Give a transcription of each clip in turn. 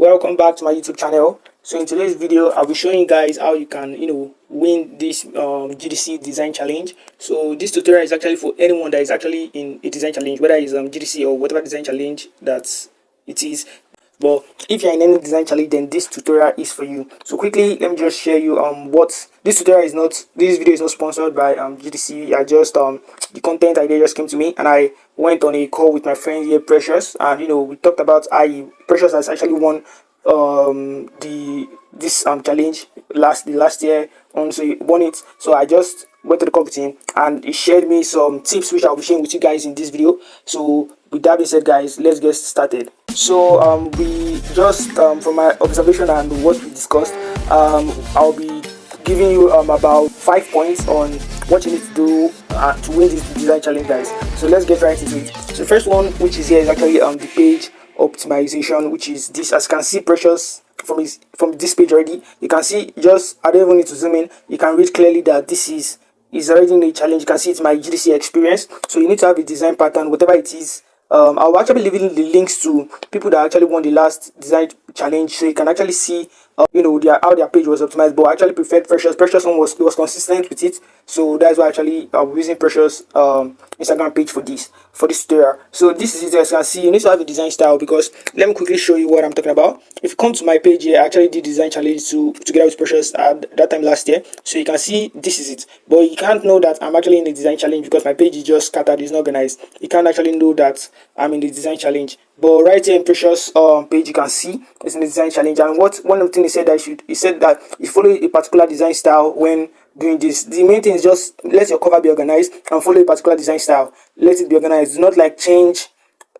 Welcome back to my YouTube channel. So in today's video, I'll be showing you guys how you can, win this GDC Design Challenge. So this tutorial is actually for anyone that is actually in a design challenge, whether it's GDC or whatever design challenge that it is. But if you're in any design challenge, then this tutorial is for you. So quickly, let me just share you what this tutorial is not. This video is not sponsored by GDC. I just the content idea just came to me, and I went on a call with my friend here, Precious, and we talked about how Precious has actually won this challenge the last year on, so he won it. So I just went to the call with him, and he shared me some tips which I'll be sharing with you guys in this video. So with that being said, guys, let's get started. So we just from my observation and what we discussed, I'll be giving you about 5 points on what you need to do to win this design challenge, guys. So let's get right into it. So the first one, which is here, is actually the page optimization, which is this. As you can see, Precious from this page already, you can see, just I don't even need to zoom in, you can read clearly that this is already in the challenge. You can see it's my GDC experience. So you need to have a design pattern, whatever it is. I'll actually leave the links to people that actually won the last design challenge, so you can actually see how their page was optimized. But I actually preferred Precious one was consistent with it, so that's why actually I'm using Precious Instagram page for this tutorial. So this is it. As you can see, you need to have a design style, because let me quickly show you what I'm talking about. If you come to my page here, I actually did design challenge together with Precious at that time last year, so you can see this is it. But you can't know that I'm actually in the design challenge because my page is just scattered, it's not organized. You can't actually know that I'm in the design challenge. But right here in Precious page, you can see it's in the design challenge. And one of the things he said that you follow a particular design style when doing this. The main thing is just let your cover be organized and follow a particular design style. Let it be organized. Do not like change.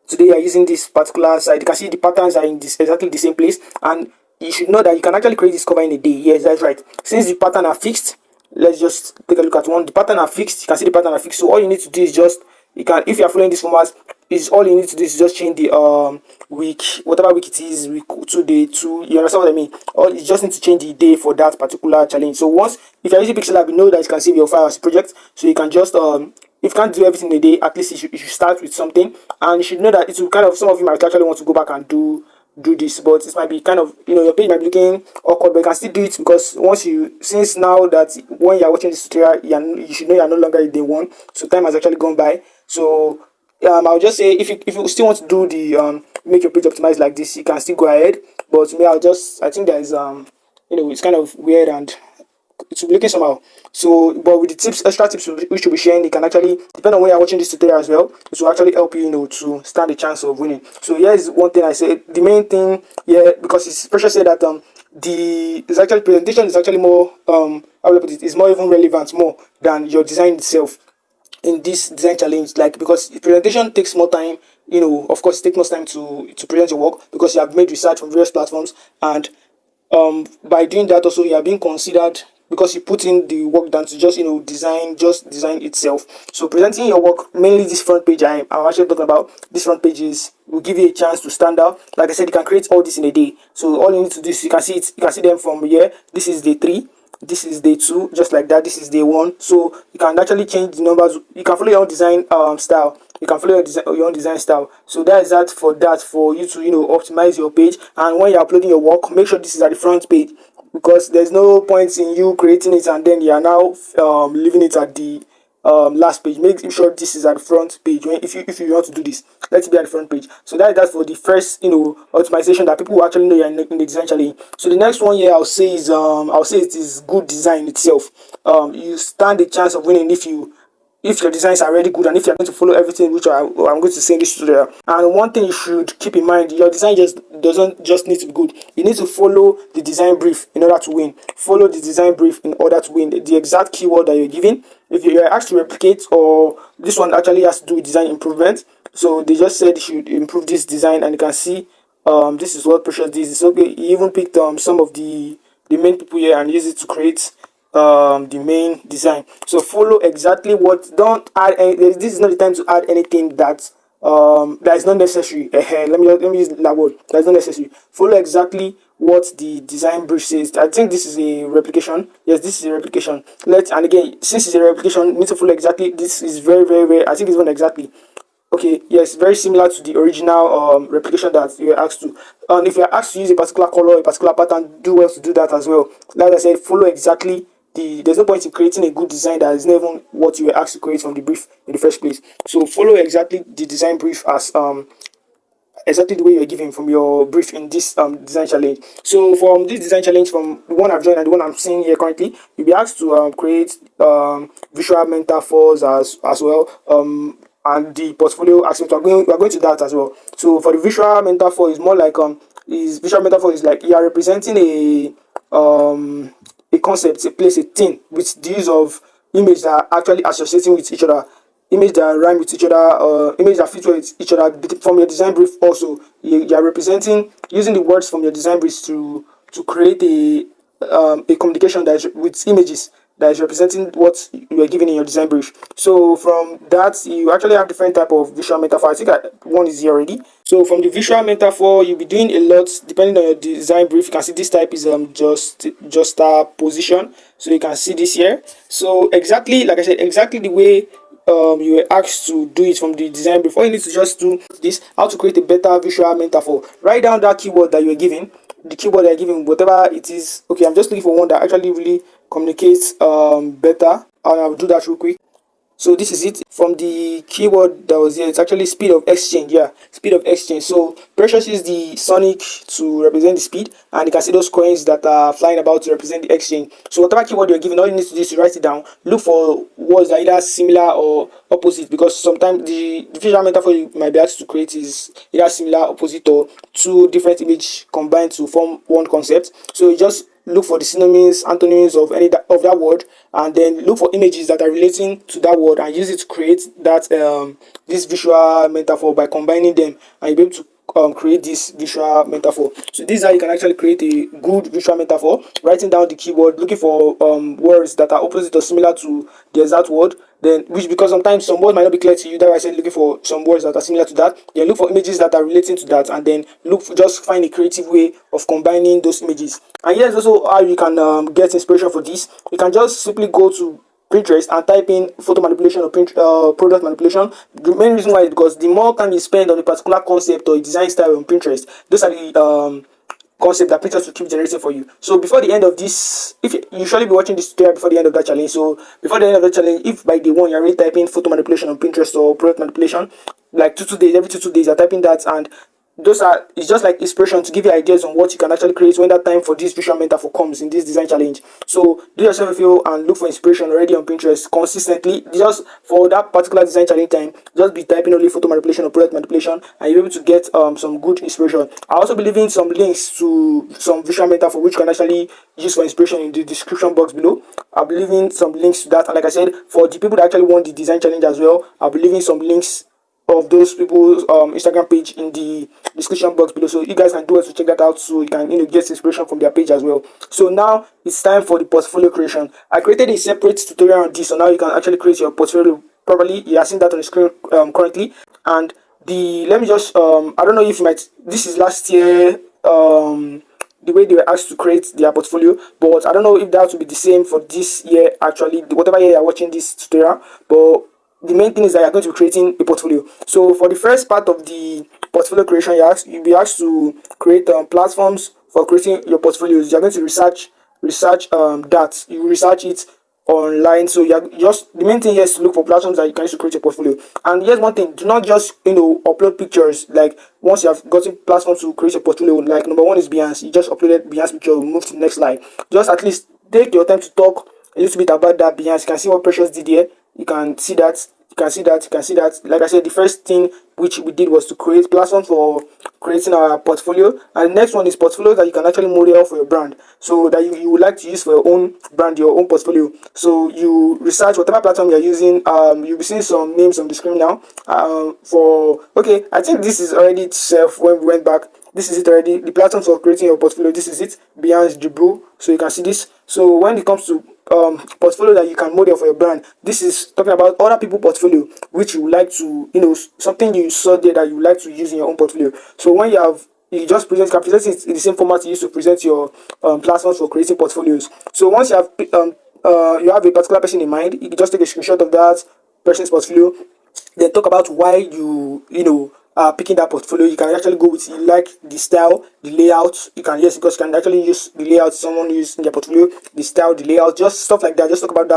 Today you're using this particular side. You can see the patterns are in exactly the same place, and you should know that you can actually create this cover in a day. Yes, that's right. Since the pattern are fixed, let's just take a look at one. The pattern are fixed. You can see the pattern are fixed. So all you need to do is just, if you are following this format, is all you need to do is just change the week, whatever week it is, week 2, day 2. You understand what I mean? Or you just need to change the day for that particular challenge. So once, if you're using Pixellab, you know that you can save your file as a project. So you can just if you can't do everything in a day, at least you should start with something, and you should know that it will kind of, some of you might actually want to go back and do this, but it might be kind of, your page might be looking awkward, but you can still do it, because since now that when you're watching this tutorial, you should know you're no longer in day 1, so time has actually gone by. So I'll just say, if you still want to do the make your page optimized like this, you can still go ahead. But me, I think there is it's kind of weird and it will be looking somehow. So, but with the extra tips which will be sharing, you can actually, depend on when you're watching this tutorial as well, it will actually help you, to stand a chance of winning. So here is one thing I said. The main thing here, because it's Precious said that the presentation is actually more how will I put it, is more even relevant more than your design itself in this design challenge, like, because the presentation takes more time. Of course, it takes more time to present your work, because you have made research from various platforms, and by doing that also you are being considered, because you put in the work done to just design itself. So presenting your work, mainly this front page I'm actually talking about, this front pages will give you a chance to stand out. Like I said, you can create all this in a day. So all you need to do is, you can see them from here. This is day 3, this is day 2, just like that. This is day 1. So you can actually change the numbers. You can follow your own design style. You can follow your own design style. So that is that for you to optimize your page. And when you're uploading your work, make sure this is at the front page, because there's no point in you creating it and then you are now leaving it at the last page. Make sure this is at the front page. If you want to do this, let it be at the front page. So that's for the first optimization, that people will actually know you're in the design challenge. So the next one here, I'll say it is good design itself. You stand a chance of winning if your designs are really good, and if you're going to follow everything which I'm going to say in this tutorial. And one thing you should keep in mind, your design doesn't just need to be good. You need to follow the design brief in order to win. Follow the design brief in order to win. The exact keyword that you're given. If you're asked to replicate, or this one actually has to do with design improvement, so they just said you should improve this design, and you can see this is what Precious did. So he even picked some of the main people here and used it to create the main design. So follow exactly what, don't add any, this is not the time to add anything that is not necessary. Let me use that word, that's not necessary. Follow exactly what the design brief says. I think this is a replication. Yes, this is a replication. And again, since it's a replication, you need to follow exactly. This is very, very, very, I think it's one exactly. Okay, yes, very similar to the original replication that you were asked to. And if you're asked to use a particular color, a particular pattern, do well to do that as well. Like I said, follow exactly there's no point in creating a good design that is not even what you were asked to create from the brief in the first place. So follow exactly the design brief as exactly the way you're given from your brief in this design challenge. So from this design challenge, from the one I've joined and the one I'm seeing here currently, you'll be asked to create visual metaphors as well, and the portfolio aspect. We're going to that as well. So for the visual metaphor, is more like is visual metaphor is like you are representing a concept, a place, a thing with the use of image that are actually associating with each other, image that rhyme with each other, image that fit with each other. From your design brief also, you are representing using the words from your design brief to create a communication that is with images that is representing what you are given in your design brief. So from that, you actually have different type of visual metaphor. I think one is here already. So from the visual metaphor, you'll be doing a lot depending on your design brief. You can see this type is just a position. So you can see this here. So exactly like I said, exactly the way you were asked to do it from the design brief. All you need to just do this: how to create a better visual metaphor. Write down that keyword that you are given, the keyword that you're given, whatever it is. Okay, I'm just looking for one that actually really communicates better, and I'll do that real quick. So this is it from the keyword that was here. It's actually speed of exchange. Yeah, speed of exchange. So Precious is the Sonic to represent the speed, and you can see those coins that are flying about to represent the exchange. So whatever keyword you're given, all you need to do is to write it down. Look for words that are either similar or opposite, because sometimes the visual metaphor you might be asked to create is either similar, opposite, or two different images combined to form one concept. So you just look for the synonyms, antonyms of of that word, and then look for images that are relating to that word and use it to create that this visual metaphor by combining them, and you'll be able to create this visual metaphor. So this is how you can actually create a good visual metaphor: writing down the keyword, looking for words that are opposite or similar to the exact word, then which, because sometimes some words might not be clear to you, that's why I said looking for some words that are similar to that. Then look for images that are relating to that, and then just find a creative way of combining those images. And here's also how you can get inspiration for this. You can just simply go to Pinterest and type in photo manipulation or product manipulation. The main reason why is because the more time you spend on a particular concept or a design style on Pinterest, those are the concept that Pinterest will keep generating for you. So before the end of this, if you usually be watching this tutorial before the end of that challenge, so before the end of the challenge, if by day one you're already typing photo manipulation on Pinterest or product manipulation, like 2 days, every 2 days you're typing that, and those are, it's just like inspiration to give you ideas on what you can actually create when that time for this visual metaphor comes in this design challenge. So do yourself a favor and look for inspiration already on Pinterest consistently. Just for that particular design challenge time, just be typing only photo manipulation or product manipulation, and you'll be able to get some good inspiration. I also be leaving some links to some visual metaphor which you can actually use for inspiration in the description box below. I'll be leaving some links to that, and like I said, for the people that actually want the design challenge as well, I'll be leaving some links of those people's Instagram page in the description box below, so you guys can do it to check that out, so you can get inspiration from their page as well. So now it's time for the portfolio creation. I created a separate tutorial on this, so now you can actually create your portfolio properly. You are seeing that on the screen currently. And the let me just I don't know if you might, this is last year the way they were asked to create their portfolio, but I don't know if that will be the same for this year, actually, whatever year you're watching this tutorial. But the main thing is that you're going to be creating a portfolio. So for the first part of the portfolio creation, you'll be asked to create platforms for creating your portfolios. You're going to research that. You research it online. So you're just, the main thing here is to look for platforms that you can use to create your portfolio. And here's one thing: do not just upload pictures. Like, once you have gotten platforms to create your portfolio, like number one is Behance. You just uploaded Behance picture, move to the next slide. Just at least take your time to talk a little bit about that Behance. You can see what Precious did here. You can see that. You can see that. You can see that. Like I said, the first thing which we did was to create platforms for creating our portfolio, and the next one is portfolio that you can actually model for your brand, so that you would like to use for your own brand, your own portfolio. So you research whatever platform you're using. You'll be seeing some names on the screen now. Okay, I think this is already itself when we went back. This is it already. The platform for creating your portfolio. This is it. Behance, Jibru. So you can see this. So when it comes to portfolio that you can model for your brand, this is talking about other people's portfolio which you would like to, something you saw there that you would like to use in your own portfolio. So when you just can present it in the same format you used to present your platforms for creating portfolios. So once you have a particular person in mind, you can just take a screenshot of that person's portfolio, then talk about why you know picking that portfolio. You can actually go with, you like the style, the layout. You can, yes, because you can actually use the layout someone used in their portfolio, the style, the layout, just stuff like that. Just talk about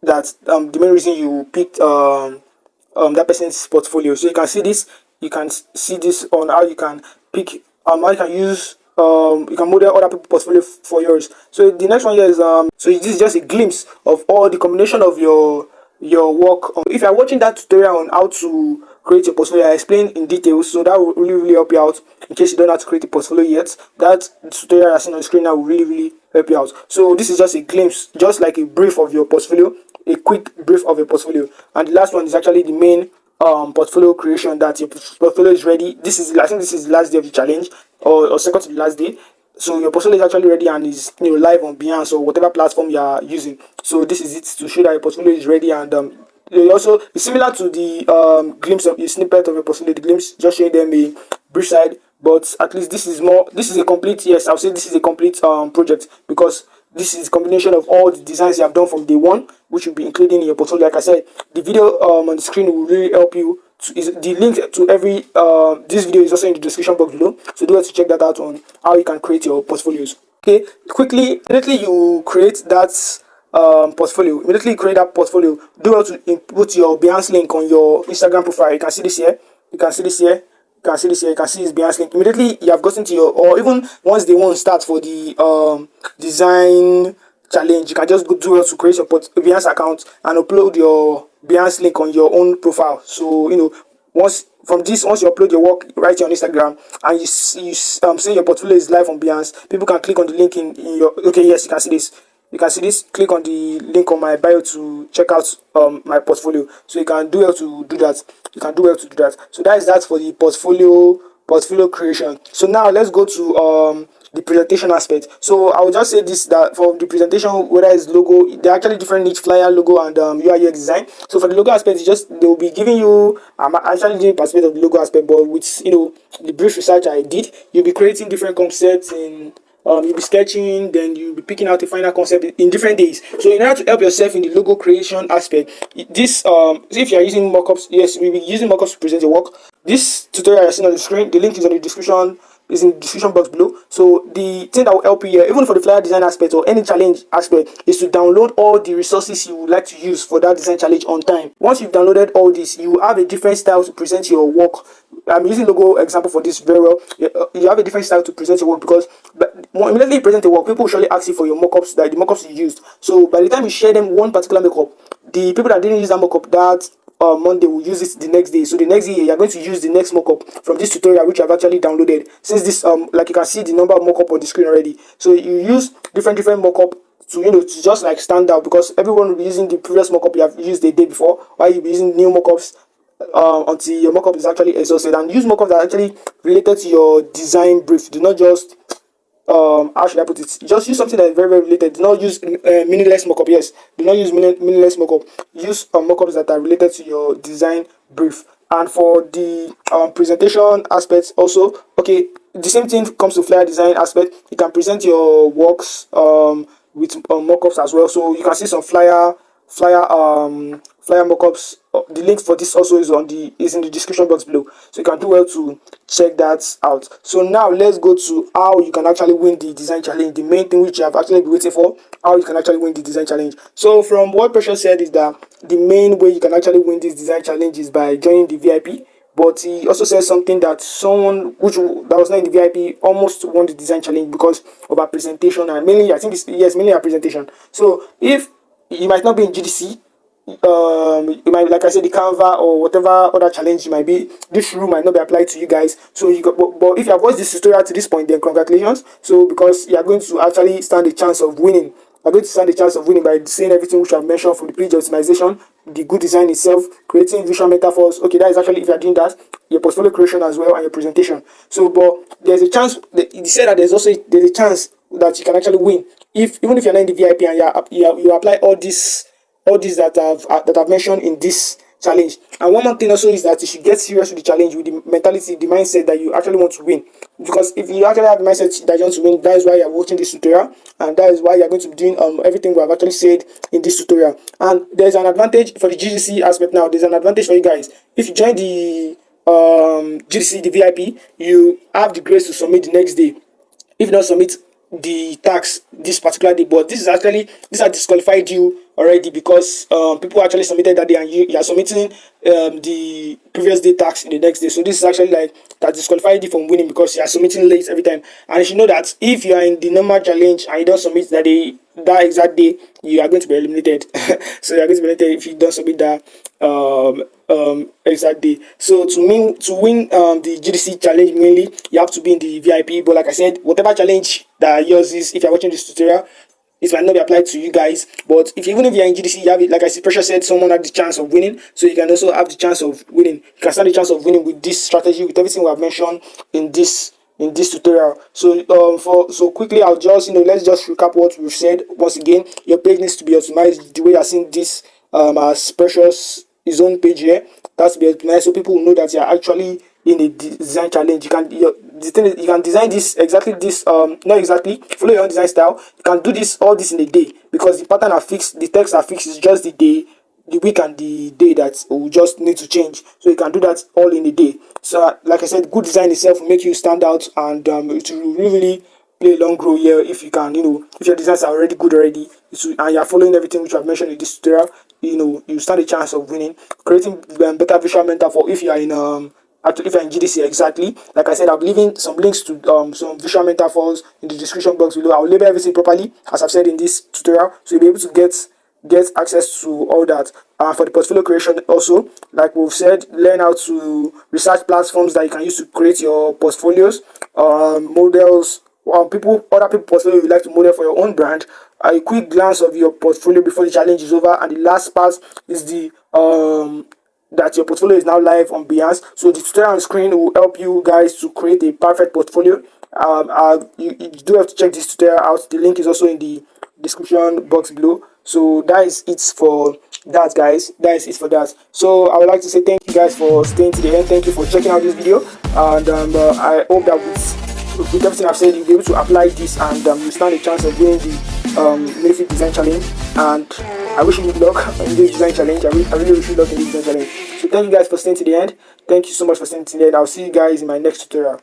the main reason you picked that person's portfolio. So you can see this, you can see this on how you can pick how you can use you can model other people's portfolio for yours. So the next one here is so this is just a glimpse of all the combination of your work. If you are watching that tutorial on how to create your portfolio, I explained in detail, so that will really help you out. In case you don't know how to create a portfolio yet, that tutorial I seen on the screen now will really help you out. So this is just a glimpse, just like a brief of your portfolio, a quick brief of your portfolio. And the last one is actually the main portfolio creation, that your portfolio is ready. This is, I think this is the last day of the challenge, or second to the last day. So your portfolio is actually ready and is, you know, live on Behance or whatever platform you are using. So this is it, to show that your portfolio is ready. And it also is similar to the glimpse of a snippet of your portfolio. The glimpse just showing them a brief side, but at least this is more. This is a complete. Yes, I'll say this is a complete project, because this is a combination of all the designs you have done from day one, which will be included in your portfolio. Like I said, the video on the screen will really help you. Is the link to every this video is also in the description box below, so do have to check that out on how you can create your portfolios. Okay, quickly, immediately you create that portfolio. Immediately you create that portfolio, do have to input your Behance link on your Instagram profile. You can see this here. You can see this here. You can see this here. You can see this Behance link. Immediately you have gotten to your, or even once they want to start for the design challenge, you can just go do to create your Behance account and upload your Behance link on your own profile. So, you know, once you upload your work right here on Instagram, and you say your portfolio is live on Behance, people can click on the link in your, okay, yes, you can see this. You can see this. Click on the link on my bio to check out my portfolio. So you can do well to do that. You can do well to do that. So that is that for the portfolio creation. So now let's go to the presentation aspect. So I will just say this, that for the presentation, whether it's logo, they're actually different niche: flyer, logo, and UI UX design. So for the logo aspect, it's just they will be giving you, I'm actually doing perspective of the logo aspect, but with, you know, the brief research I did, you'll be creating different concepts in you'll be sketching, then you'll be picking out a final concept in different days. So in order to help yourself in the logo creation aspect, this if you are using mockups, yes, we'll be using mockups to present your work. This tutorial you're seeing on the screen, the link is on the description, is in the description box below. So the thing that will help you here, even for the flyer design aspect or any challenge aspect, is to download all the resources you would like to use for that design challenge on time. Once you've downloaded all this, you will have a different style to present your work. I'm using logo example for this very well. You have a different style to present your work, because immediately you present the work, people will surely ask you for your mockups, that the mockups you used. So by the time you share them one particular mockup, the people that didn't use that mockup that Monday will use it the next day. So the next day you're going to use the next mockup from this tutorial, which I've actually downloaded. Since this like you can see the number of mockup on the screen already. So you use different mockup to, you know, to just like stand out, because everyone will be using the previous mockup you have used the day before, while you'll be using new mockups until your mockup is actually exhausted. And use mockups that are actually related to your design brief. Do not just how should I put it? Just use something that is very related. Do not use meaningless mockup. Yes, do not use meaningless mockup. Use mockups that are related to your design brief. And for the presentation aspects also, okay, the same thing comes to flyer design aspect. You can present your works with mockups as well. So you can see some flyer mockups. The link for this also is in the description box below, so you can do well to check that out. So now let's go to how you can actually win the design challenge, the main thing which you have actually been waiting for, how you can actually win the design challenge. So from what Precious said is that the main way you can actually win this design challenge is by joining the VIP. But he also says something that someone that was not in the VIP almost won the design challenge because of our presentation, and mainly I think it's, yes, mainly our presentation. So if you might not be in GDC, you might, like I said, the Canva or whatever other challenge you might be, this rule might not be applied to you guys. So you got, but if you have watched this tutorial to this point, then congratulations. So because you are going to actually stand a chance of winning. You're going to stand a chance of winning by saying everything which I've mentioned, from the page optimization, the good design itself, creating visual metaphors. Okay, that is actually, if you're doing that, your portfolio creation as well, and your presentation. So, but there's a chance. He said that there's a chance that you can actually win even if you're not in the VIP and you apply all these that I've mentioned in this challenge. And one more thing also is that you should get serious with the challenge, with the mentality, the mindset that you actually want to win. Because if you actually have the mindset that you want to win, that is why you're watching this tutorial, and that is why you're going to be doing everything we have actually said in this tutorial. And there's an advantage for the GDC aspect now. There's an advantage for you guys. If you join the GDC, the VIP, you have the grace to submit the next day. If not submit the tax this particular day, but this has disqualified you already, because people actually submitted that day, and you are submitting the previous day tax in the next day. So this is actually like that disqualified you from winning, because you are submitting late every time. And you should know that if you are in the normal challenge and you don't submit that day, that exact day, you are going to be eliminated. So you are going to be eliminated if you don't submit that exact day. So to win the GDC challenge, mainly you have to be in the VIP. But like I said, whatever challenge that yours is, if you're watching this tutorial, it might not be applied to you guys. But even if you're in GDC, you have it, like I said, Pressure said, someone had the chance of winning, so you can also have the chance of winning. You can stand the chance of winning with this strategy, with everything we have mentioned in this tutorial. So quickly, I'll just let's just recap what we've said once again. Your page needs to be optimized the way you're seeing this as Precious his own page here. That's to be optimized, so people will know that you're actually in a design challenge. The thing is, you can design this exactly this not exactly follow your own design style. You can do all this in a day, because the pattern are fixed, the text are fixed. It's just the day, the week, and the day that will just need to change. So you can do that all in a day. So like I said, good design itself will make you stand out, and it will really play a long role here if you can, if your designs are already good already, and you're following everything which I've mentioned in this tutorial, you stand a chance of winning. Creating better visual metaphor if you are in if you're in GDC, exactly. Like I said, I'll be leaving some links to some visual metaphors in the description box below. I'll label everything properly as I've said in this tutorial, so you'll be able to get access to all that. For the portfolio creation also, like we've said, learn how to research platforms that you can use to create your portfolios, models, other people portfolio you like to model for your own brand, a quick glance of your portfolio before the challenge is over, and the last part is the that your portfolio is now live on Behance. So the tutorial on screen will help you guys to create a perfect portfolio. You do have to check this tutorial out. The link is also in the description box below. So that is it for that, guys. That is it for that. So I would like to say thank you guys for staying to the end. Thank you for checking out this video, and I hope that with everything I've said, you'll be able to apply this, and you stand a chance of winning the Miunify Design Challenge. And I wish you good luck in this design challenge. I really wish you luck in this design challenge. So thank you guys for staying to the end. Thank you so much for staying to the end. I'll see you guys in my next tutorial.